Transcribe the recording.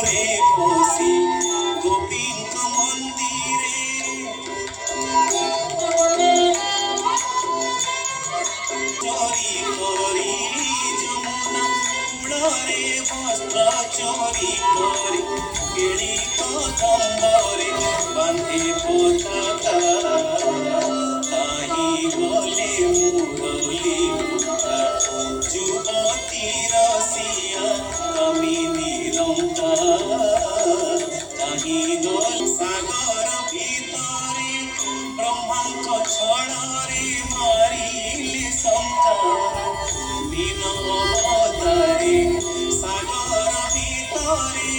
রে বসি গোপীঙ্ক মন্দিরে চরি করি যমুনা কূଳରେ বস্ত্র চরি করি কেড়ি কদম্বরে বাঁধে পতাকা তাহি গলে মুরলি মুখা যুবতী রসিয়া কামিনী লঙ্কা তাহি গল সাগর ভিতরে ব্রহ্মাঙ্ক ছড়রে মারিলে শঙ্কা ভীম অবতারে সাগর ভিতরে